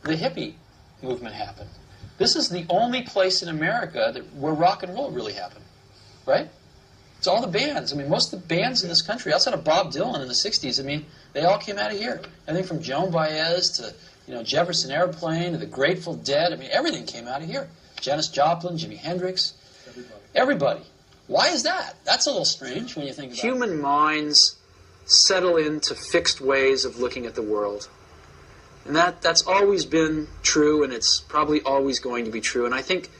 the hippie movement happened. This is the only place in America where rock and roll really happened, right? It's all the bands. I mean, most of the bands in this country, outside of Bob Dylan in the 60s, I mean, they all came out of here. Everything from Joan Baez to, Jefferson Airplane to the Grateful Dead. I mean, everything came out of here. Janis Joplin, Jimi Hendrix. Everybody. Why is that? That's a little strange when you think about it. Human minds settle into fixed ways of looking at the world. And that's always been true, and it's probably always going to be true. And I think,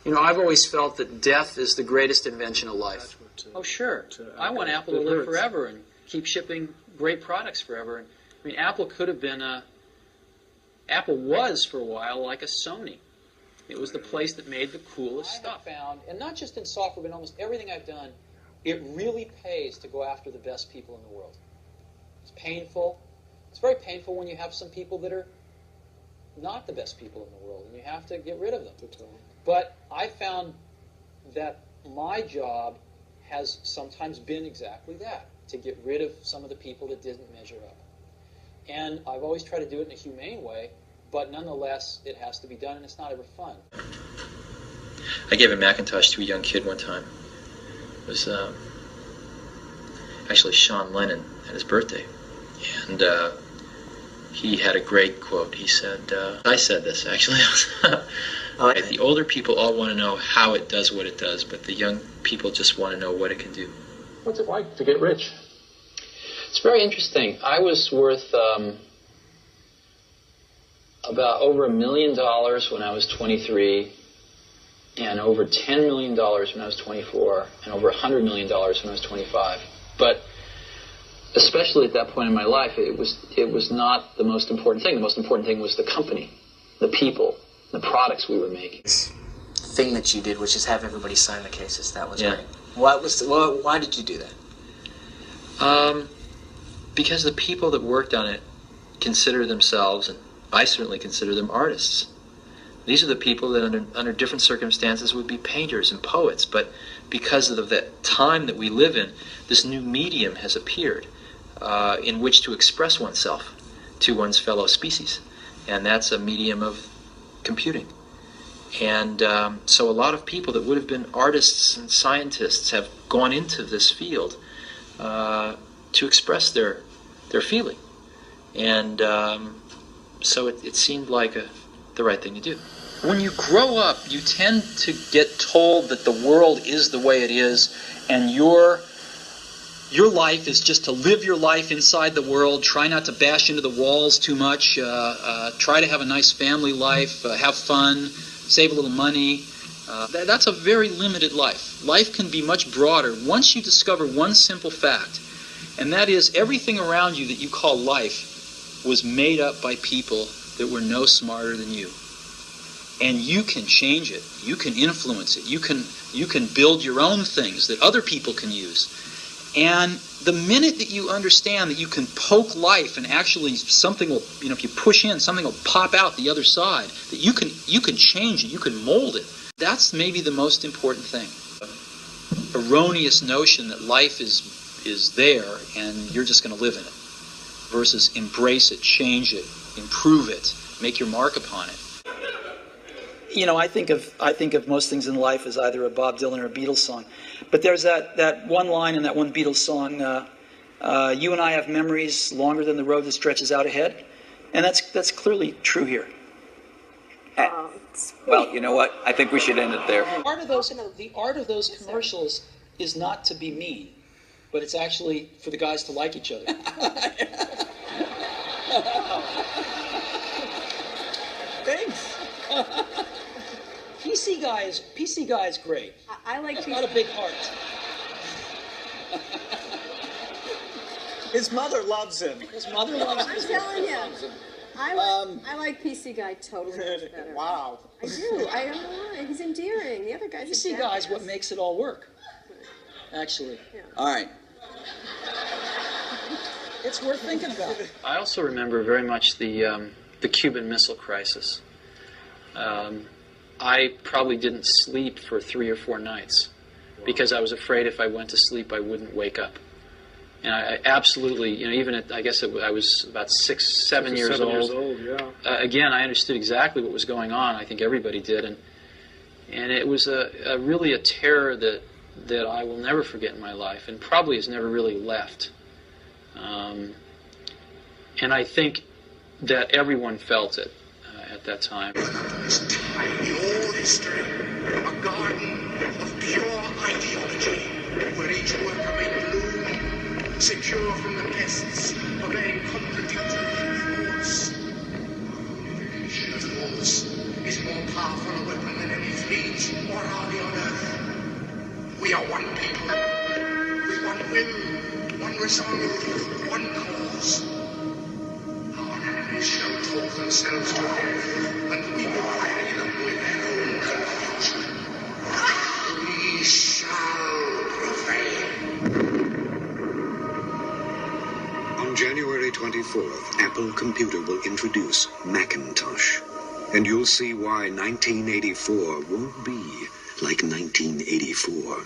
I've always felt that death is the greatest invention of life. Oh, sure. I want Apple to live forever and keep shipping great products forever. And, Apple could have been Apple was, for a while, like a Sony. It was the place that made the coolest stuff. I have found, and not just in software, but in almost everything I've done, it really pays to go after the best people in the world. It's painful. It's very painful when you have some people that are not the best people in the world, and you have to get rid of them. But I found that my job has sometimes been exactly that, to get rid of some of the people that didn't measure up. And I've always tried to do it in a humane way, but nonetheless, it has to be done, and it's not ever fun. I gave a Macintosh to a young kid one time. It was actually Sean Lennon at his birthday. And he had a great quote. He said, I said this actually. The older people all want to know how it does what it does, but the young people just want to know what it can do. What's it like to get rich? It's very interesting. I was worth about over $1 million when I was 23, and over $10 million when I was 24, and over $100 million when I was 25. But especially at that point in my life, it was not the most important thing. The most important thing was the company, the people, the products we were making. This thing that you did, which is have everybody sign the cases, that was great. Why did you do that? Because the people that worked on it consider themselves, and I certainly consider them, artists. These are the people that under different circumstances would be painters and poets, but because of the time that we live in, this new medium has appeared in which to express oneself to one's fellow species, and that's a medium of computing. And so a lot of people that would have been artists and scientists have gone into this field to express their feeling. And so it seemed like the right thing to do. When you grow up, you tend to get told that the world is the way it is, and your life is just to live your life inside the world, try not to bash into the walls too much, try to have a nice family life, have fun, save a little money. That's a very limited life. Life can be much broader once you discover one simple fact, and that is everything around you that you call life was made up by people that were no smarter than you. And you can change it. You can influence it. You can build your own things that other people can use. And the minute that you understand that you can poke life and actually something will, if you push in, something will pop out the other side, that you can change it, you can mold it. That's maybe the most important thing. Erroneous notion that life is there and you're just going to live in it, versus embrace it, change it, improve it, make your mark upon it. I think of most things in life as either a Bob Dylan or a Beatles song. But there's that one line in that one Beatles song, you and I have memories longer than the road that stretches out ahead. And that's clearly true here. Well, you know what? I think we should end it there. The art of those commercials is not to be mean, but it's actually for the guys to like each other. Thanks. PC guy is great. I like He's got a big heart. His mother loves him. His mother loves him. I'm telling you. I like PC Guy totally much better. Wow. I do. I don't know why. He's endearing. The other guy's PC Guy's what makes it all work. Actually. Yeah. All right. It's worth thinking about. I also remember very much the Cuban Missile Crisis. I probably didn't sleep for 3 or 4 nights because I was afraid if I went to sleep I wouldn't wake up. And I absolutely, even at, I guess I was about 6, 7 years old. Yeah. Again, I understood exactly what was going on. I think everybody did, and it was really a terror that I will never forget in my life, and probably has never really left. And I think that everyone felt it at that time. Your history, a garden of pure ideology, where each worker may bloom, secure from the pests of their contradictory thoughts. The nation of yours is more powerful a weapon than any fleet or army on earth. We are one people, with one will, one resolve, one cause. Our enemies shall talk themselves to death, and we will bury them with their own confusion. We shall prevail. On January 24th, Apple Computer will introduce Macintosh. And you'll see why 1984 won't be like 1984.